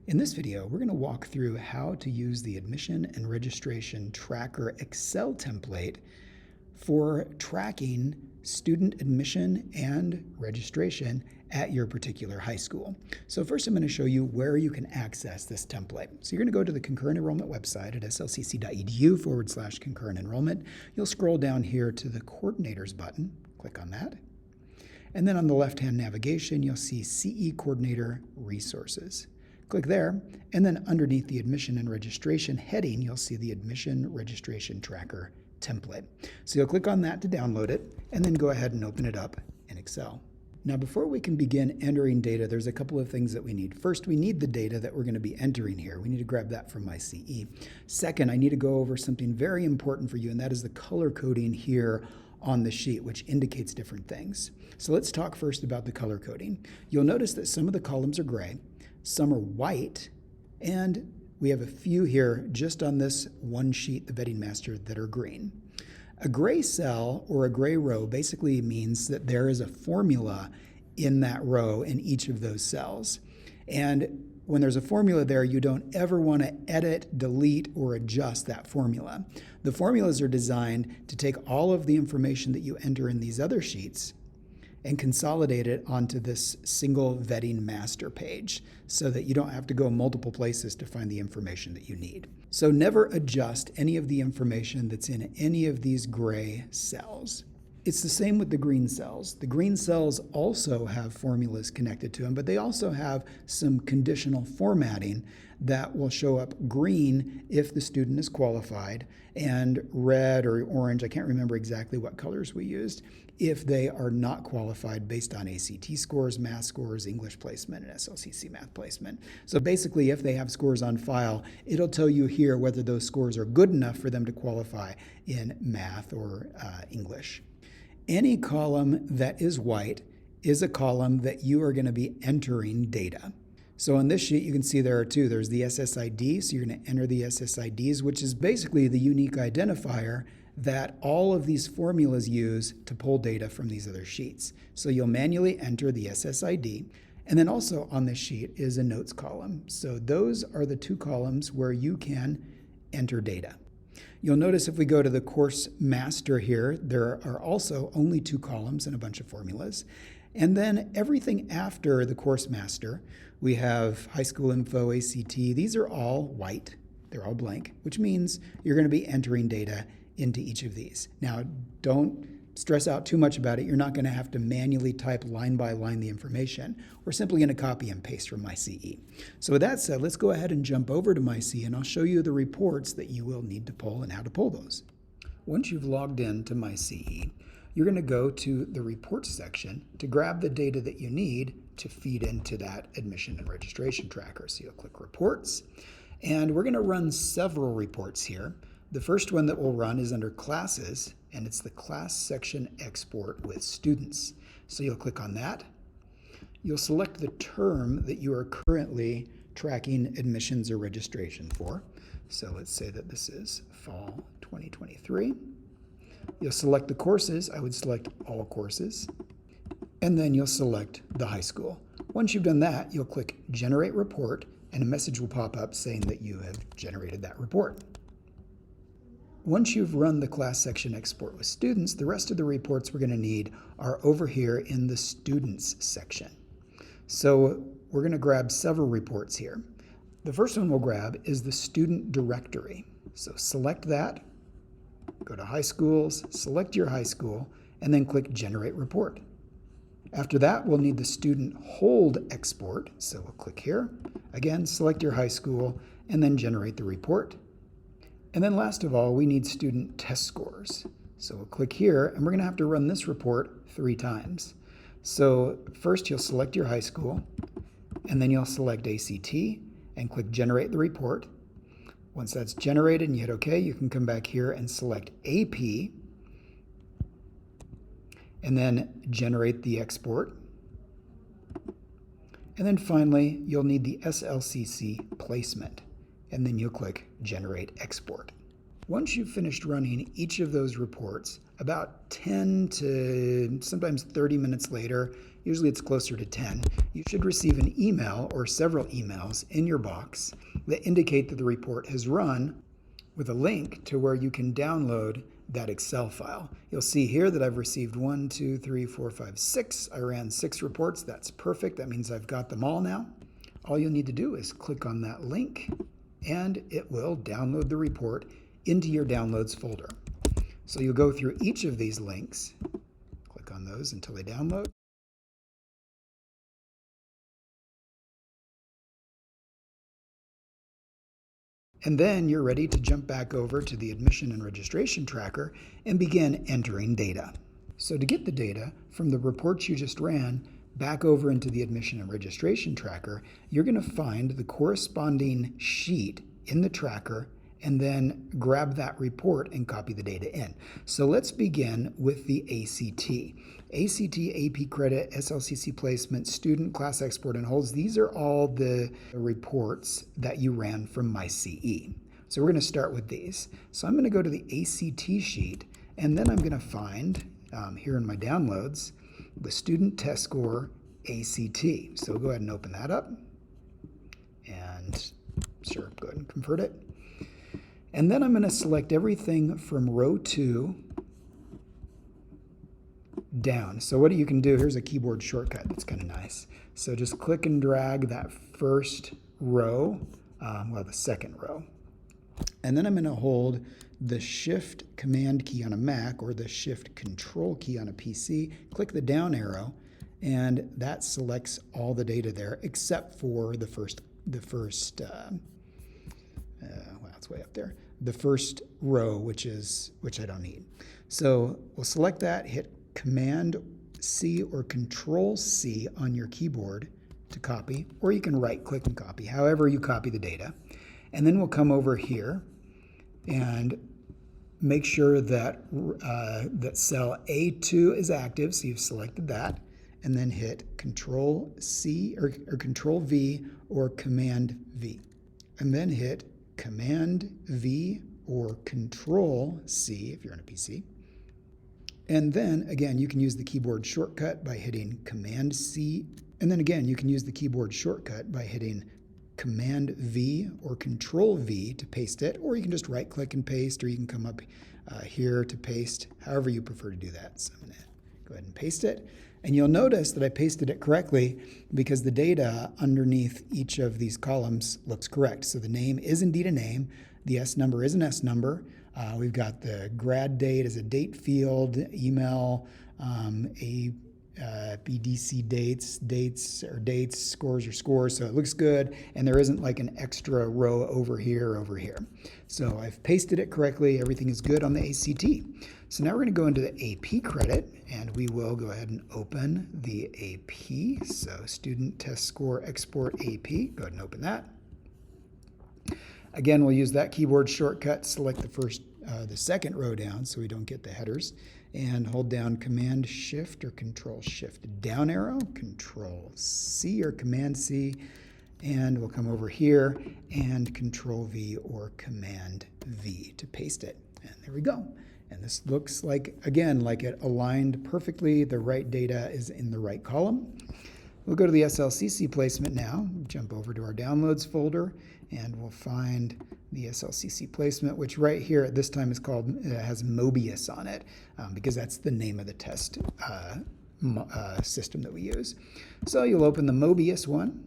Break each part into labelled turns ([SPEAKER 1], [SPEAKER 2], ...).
[SPEAKER 1] In this video, we're going to walk through how to use the Admission and Registration Tracker Excel template for tracking student admission and registration at your particular high school. So first I'm going to show you where you can access this template. So you're going to go to the concurrent enrollment website at slcc.edu/concurrent enrollment. You'll scroll down here to the coordinators button, click on that. And then on the left-hand navigation, you'll see CE Coordinator Resources. Click there, and then underneath the Admission and Registration heading, you'll see the Admission Registration Tracker template. So you'll click on that to download it, and then go ahead and open it up in Excel. Now before we can begin entering data, there's a couple of things that we need. First, we need the data that we're going to be entering here. We need to grab that from my CE. Second, I need to go over something very important for you, and that is the color coding here on the sheet, which indicates different things. So let's talk first about the color coding. You'll notice that some of the columns are gray, some are white, and we have a few here just on this one sheet, the vetting master, that are green. A gray cell or a gray row basically means that there is a formula in that row in each of those cells. And when there's a formula there, you don't ever want to edit, delete, or adjust that formula. The formulas are designed to take all of the information that you enter in these other sheets and consolidate it onto this single vetting master page so that you don't have to go multiple places to find the information that you need. So never adjust any of the information that's in any of these gray cells. It's the same with the green cells. The green cells also have formulas connected to them, but they also have some conditional formatting that will show up green if the student is qualified, and red or orange, I can't remember exactly what colors we used, if they are not qualified based on ACT scores, math scores, English placement, and SLCC math placement. So basically, if they have scores on file, it'll tell you here whether those scores are good enough for them to qualify in math or English. Any column that is white is a column that you are going to be entering data. So on this sheet, you can see there are two. There's the SSID, so you're going to enter the SSIDs, which is basically the unique identifier that all of these formulas use to pull data from these other sheets. So you'll manually enter the SSID. And then also on this sheet is a notes column. So those are the two columns where you can enter data. You'll notice if we go to the course master here, there are also only two columns and a bunch of formulas. And then everything after the course master, we have high school info, ACT. These are all white. They're all blank, which means you're going to be entering data into each of these. Now, don't stress out too much about it. You're not going to have to manually type line by line the information. We're simply going to copy and paste from my CE. So with that said, let's go ahead and jump over to my CE, and I'll show you the reports that you will need to pull and how to pull those. Once you've logged in to my CE, you're going to go to the reports section to grab the data that you need to feed into that admission and registration tracker. So you'll click reports, and we're going to run several reports here. The first one that we'll run is under classes, and it's the class section export with students. So you'll click on that. You'll select the term that you are currently tracking admissions or registration for. So let's say that this is fall 2023. You'll select the courses. I would select all courses. And then you'll select the high school. Once you've done that, you'll click Generate Report, and a message will pop up saying that you have generated that report. Once you've run the class section export with students, the rest of the reports we're going to need are over here in the students section. So we're going to grab several reports here. The first one we'll grab is the student directory. So select that, go to high schools, select your high school, and then click Generate Report. After that, we'll need the student hold export. So we'll click here. Again, select your high school, and then generate the report. And then last of all, we need student test scores. So we'll click here, and we're going to have to run this report 3 times. So first you'll select your high school, and then you'll select ACT, and click Generate the Report. Once that's generated and you hit OK, you can come back here and select AP, and then generate the export. And then finally, you'll need the SLCC placement, and then you'll click Generate Export. Once you've finished running each of those reports, about 10 to sometimes 30 minutes later, usually it's closer to 10, you should receive an email or several emails in your box that indicate that the report has run with a link to where you can download that Excel file. You'll see here that I've received 1, 2, 3, 4, 5, 6. I ran 6 reports. That's perfect. That means I've got them all now. All you'll need to do is click on that link and it will download the report into your downloads folder. So you'll go through each of these links, click on those until they download. And then you're ready to jump back over to the admission and registration tracker and begin entering data. So to get the data from the reports you just ran back over into the admission and registration tracker, you're going to find the corresponding sheet in the tracker and then grab that report and copy the data in. So let's begin with the ACT. ACT, AP credit, SLCC placement, student, class export, and holds. These are all the reports that you ran from MyCE. So we're going to start with these. So I'm going to go to the ACT sheet, and then I'm going to find here in my downloads the student test score ACT. So we'll go ahead and open that up. And sure, go ahead and convert it. And then I'm going to select everything from row 2 down. So what you can do, here's a keyboard shortcut that's kind of nice. So just click and drag that first row, the second row. And then I'm going to hold the Shift Command key on a Mac or the Shift Control key on a PC, click the down arrow, and that selects all the data there except for the first it's way up there. The first row, which I don't need. So we'll select that, hit Command C or Control C on your keyboard to copy, or you can right click and copy, however you copy the data. And then we'll come over here and make sure that that cell A2 is active, so you've selected that, and then hit Control C or Control V or Command V. And then hit Command V or Control C if you're on a PC. And then again, you can use the keyboard shortcut by hitting Command C. And then again, you can use the keyboard shortcut by hitting Command V or Control V to paste it, or you can just right click and paste, or you can come up here to paste, however you prefer to do that. So I'm going to go ahead and paste it. And you'll notice that I pasted it correctly because the data underneath each of these columns looks correct. So the name is indeed a name. The S number is an S number. We've got the grad date as a date field, email, BDC dates, scores are scores, so it looks good, and there isn't like an extra row over here or over here. So I've pasted it correctly, everything is good on the ACT. So now we're going to go into the AP credit, and we will go ahead and open the AP. So student test score export AP, go ahead and open that. Again, we'll use that keyboard shortcut, select the second row down so we don't get the headers, and hold down Command Shift or Control Shift down arrow, Control C or Command C, and we'll come over here and Control V or Command V to paste it. And there we go. And this looks like, again, like it aligned perfectly. The right data is in the right column. We'll go to the SLCC placement now, jump over to our downloads folder, and we'll find the SLCC placement, which right here at this time is called, has Mobius on it, because that's the name of the test system that we use. So you'll open the Mobius one,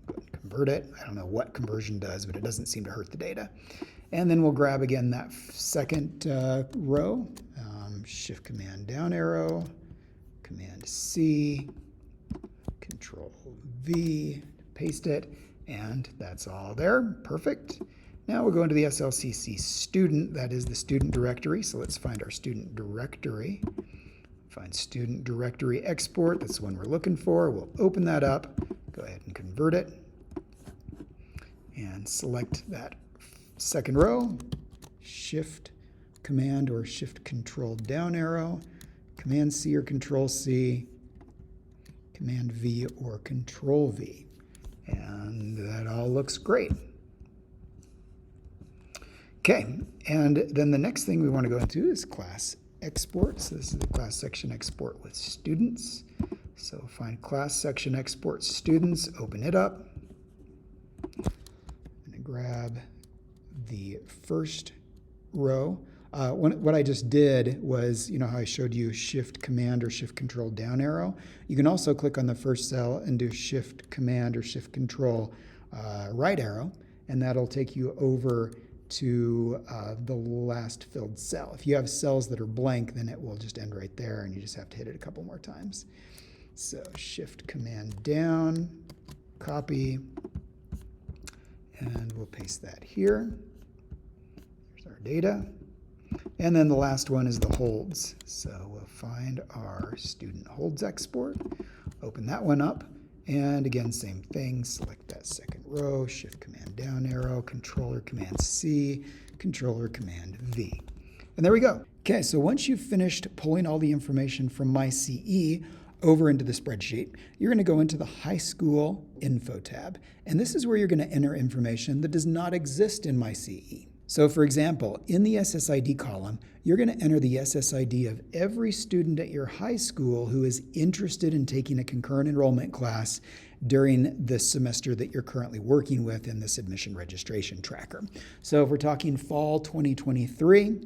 [SPEAKER 1] go ahead and convert it. I don't know what conversion does, but it doesn't seem to hurt the data. And then we'll grab again that second row, Shift Command down arrow, Command C, Control V, paste it, and that's all there. Perfect. Now we'll go into the SLCC student, that is the student directory. So let's find our student directory. Find student directory export, that's the one we're looking for. We'll open that up, go ahead and convert it, and select that second row, Shift Command or Shift Control down arrow, Command C or Control C, Command V or Control V. And that all looks great. Okay, and then the next thing we want to go into is class export. So this is the class section export with students. So find class section export students, open it up. I'm going to grab the first row. What I just did was, you know how I showed you Shift Command or Shift Control down arrow? You can also click on the first cell and do Shift Command or Shift Control right arrow, and that'll take you over to the last filled cell. If you have cells that are blank, then it will just end right there, and you just have to hit it a couple more times. So Shift Command down, copy, and we'll paste that here. There's our data. And then the last one is the holds. So we'll find our student holds export, open that one up, and again, same thing, select that second row, Shift Command down arrow, Controller Command C, Controller Command V. And there we go. Okay, so once you've finished pulling all the information from MyCE over into the spreadsheet, you're going to go into the High School Info tab. And this is where you're going to enter information that does not exist in MyCE. So for example, in the SSID column, you're going to enter the SSID of every student at your high school who is interested in taking a concurrent enrollment class during the semester that you're currently working with in this admission registration tracker. So if we're talking fall 2023,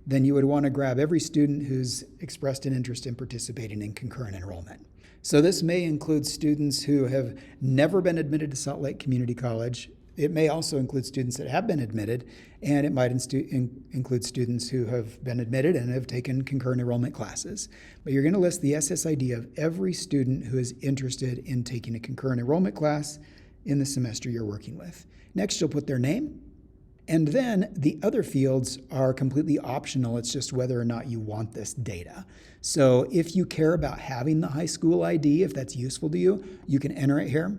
[SPEAKER 1] then you would want to grab every student who's expressed an interest in participating in concurrent enrollment. So this may include students who have never been admitted to Salt Lake Community College. It may also include students that have been admitted, and it might include students who have been admitted and have taken concurrent enrollment classes. But you're going to list the SSID of every student who is interested in taking a concurrent enrollment class in the semester you're working with. Next, you'll put their name, and then the other fields are completely optional. It's just whether or not you want this data. So if you care about having the high school ID, if that's useful to you, you can enter it here.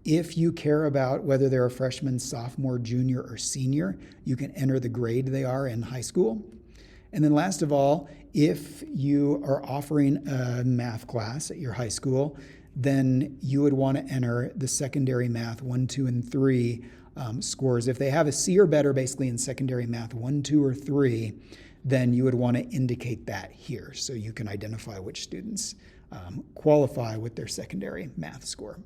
[SPEAKER 1] If you care about whether they're a freshman, sophomore, junior, or senior, you can enter the grade they are in high school. And then last of all, if you are offering a math class at your high school, then you would want to enter the secondary math 1, 2, and 3 scores. If they have a C or better basically in secondary math 1, 2, or 3, then you would want to indicate that here so you can identify which students qualify with their secondary math score.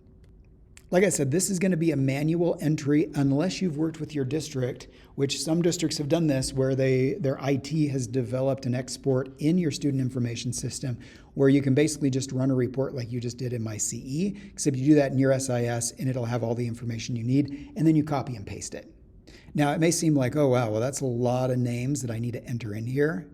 [SPEAKER 1] Like I said, this is going to be a manual entry unless you've worked with your district, which some districts have done this, where their IT has developed an export in your student information system where you can basically just run a report like you just did in MyCE, except you do that in your SIS and it'll have all the information you need, and then you copy and paste it. Now, it may seem like, oh, wow, well, that's a lot of names that I need to enter in here.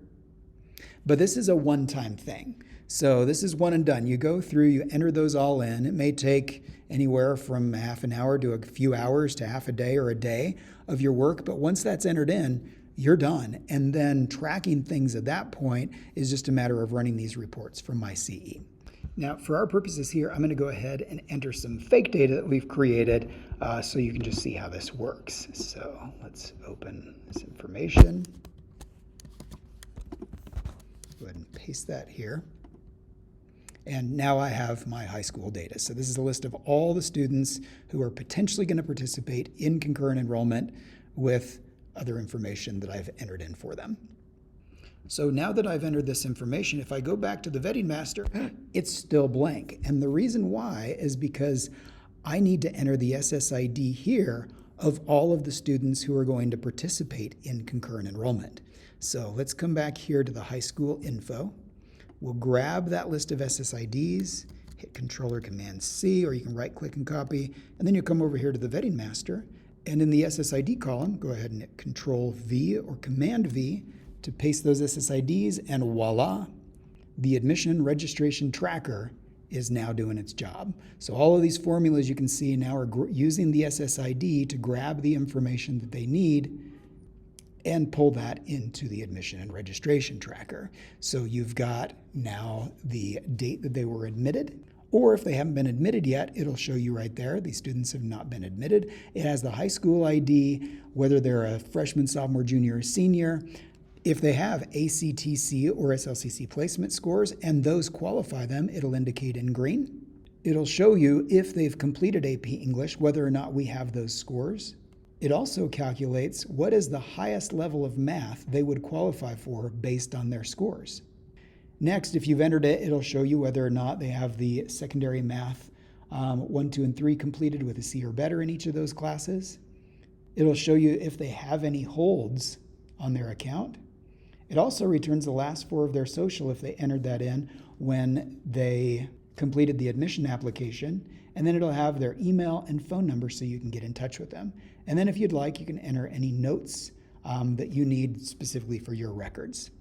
[SPEAKER 1] But this is a one-time thing. So this is one and done. You go through, you enter those all in. It may take anywhere from half an hour to a few hours to half a day or a day of your work. But once that's entered in, you're done. And then tracking things at that point is just a matter of running these reports from MyCE. Now, for our purposes here, I'm going to go ahead and enter some fake data that we've created so you can just see how this works. So let's open this information. Go ahead and paste that here. And now I have my high school data. So this is a list of all the students who are potentially going to participate in concurrent enrollment with other information that I've entered in for them. So now that I've entered this information, if I go back to the vetting master, it's still blank. And the reason why is because I need to enter the SSID here of all of the students who are going to participate in concurrent enrollment. So let's come back here to the high school info. We'll grab that list of SSIDs, hit Controller Command C, or you can right click and copy, and then you'll come over here to the vetting master. And in the SSID column, go ahead and hit Control V or Command V to paste those SSIDs, and voila, the admission registration tracker is now doing its job. So all of these formulas you can see now are using the SSID to grab the information that they need and pull that into the admission and registration tracker. So you've got now the date that they were admitted, or if they haven't been admitted yet, it'll show you right there, these students have not been admitted. It has the high school ID, whether they're a freshman, sophomore, junior, or senior. If they have ACTC or SLCC placement scores and those qualify them, it'll indicate in green. It'll show you if they've completed AP English, whether or not we have those scores. It also calculates what is the highest level of math they would qualify for based on their scores. Next, if you've entered it, it'll show you whether or not they have the secondary math 1, 2, and 3 completed with a C or better in each of those classes. It'll show you if they have any holds on their account. It also returns the last 4 of their social if they entered that in when they completed the admission application. And then it'll have their email and phone number so you can get in touch with them. And then if you'd like, you can enter any notes that you need specifically for your records.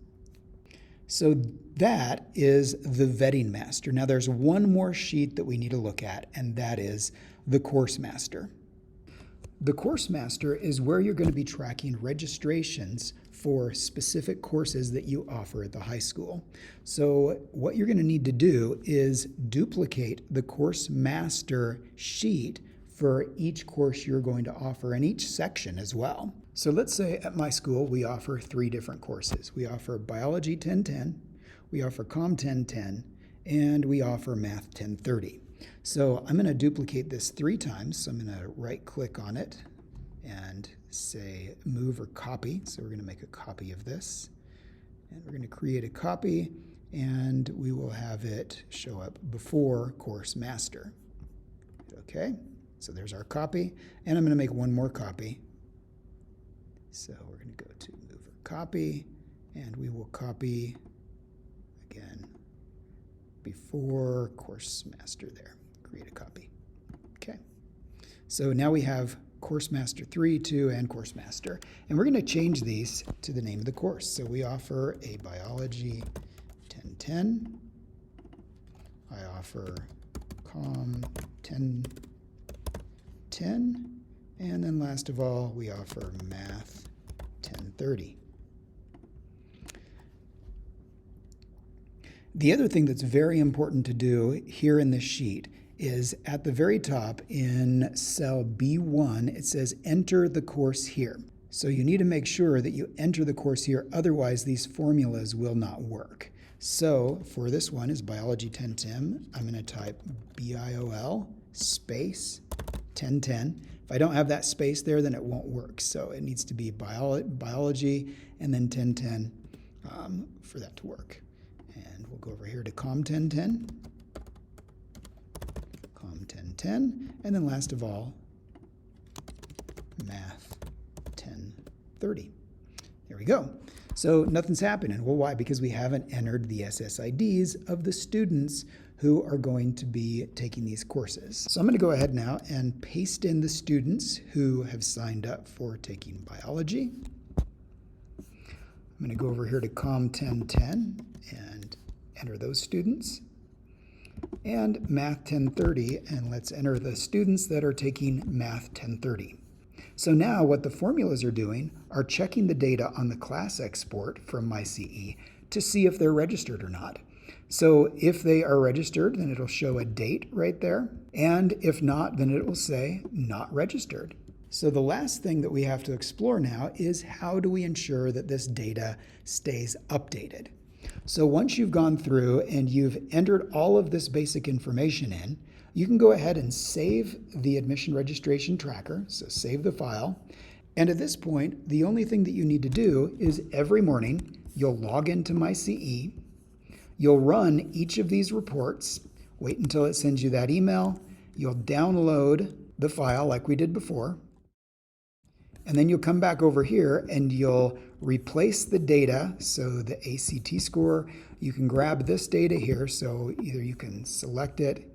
[SPEAKER 1] So that is the vetting master. Now there's one more sheet that we need to look at, and that is the course master. The course master is where you're going to be tracking registrations for specific courses that you offer at the high school. So what you're going to need to do is duplicate the course master sheet for each course you're going to offer and each section as well. So let's say at my school we offer 3 different courses. We offer Biology 1010, we offer Comm 1010, and we offer Math 1030. So I'm going to duplicate this 3 times. So I'm going to right click on it and say move or copy. So we're going to make a copy of this. And we're going to create a copy, and we will have it show up before course master. Okay, so there's our copy. And I'm going to make one more copy. So we're going to go to move or copy, and we will copy again before course master there. Create a copy. Okay. So now we have course master 3, 2, and course master. And we're going to change these to the name of the course. So we offer a Biology 1010. I offer Comm 1010. And then last of all, we offer Math 1030. The other thing that's very important to do here in this sheet is at the very top in cell B1, it says enter the course here. So you need to make sure that you enter the course here, otherwise these formulas will not work. So for this one is Biology 1010, I'm going to type BIOL space 1010. If I don't have that space there, then it won't work. So it needs to be biology and then 1010 for that to work. And we'll go over here to Comm 1010. Comm 1010. And then last of all, Math 1030. There we go. So nothing's happening. Well, why? Because we haven't entered the SSIDs of the students who are going to be taking these courses. So I'm going to go ahead now and paste in the students who have signed up for taking biology. I'm going to go over here to Comm 1010 and enter those students. And Math 1030, and let's enter the students that are taking Math 1030. So now what the formulas are doing are checking the data on the class export from MyCE to see if they're registered or not. So if they are registered, then it'll show a date right there. And if not, then it will say not registered. So the last thing that we have to explore now is how do we ensure that this data stays updated? So once you've gone through and you've entered all of this basic information in, you can go ahead and save the admission registration tracker, so save the file. And at this point, the only thing that you need to do is every morning, you'll log into MyCE, you'll run each of these reports, wait until it sends you that email, you'll download the file like we did before, and then you'll come back over here and you'll replace the data, so the ACT score, you can grab this data here, so either you can select it,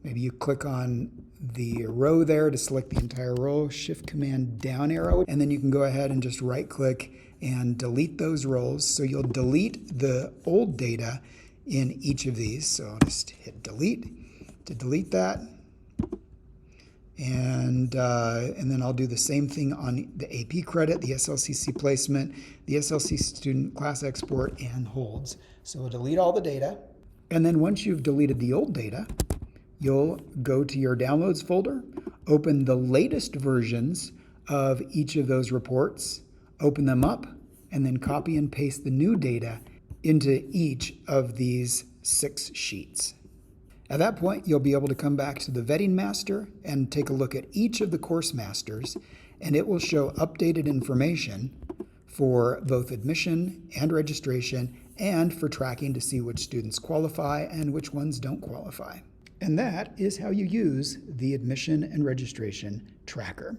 [SPEAKER 1] maybe you click on the row there to select the entire row, Shift Command down arrow, and then you can go ahead and just right click and delete those rows. So you'll delete the old data in each of these. So I'll just hit delete to delete that. And then I'll do the same thing on the AP credit, the SLCC placement, the SLCC student class export, and holds. So we'll delete all the data. And then once you've deleted the old data, you'll go to your downloads folder, open the latest versions of each of those reports, open them up, and then copy and paste the new data into each of these 6 sheets. At that point, you'll be able to come back to the vetting master and take a look at each of the course masters and it will show updated information for both admission and registration, and for tracking to see which students qualify and which ones don't qualify. And that is how you use the admission and registration tracker.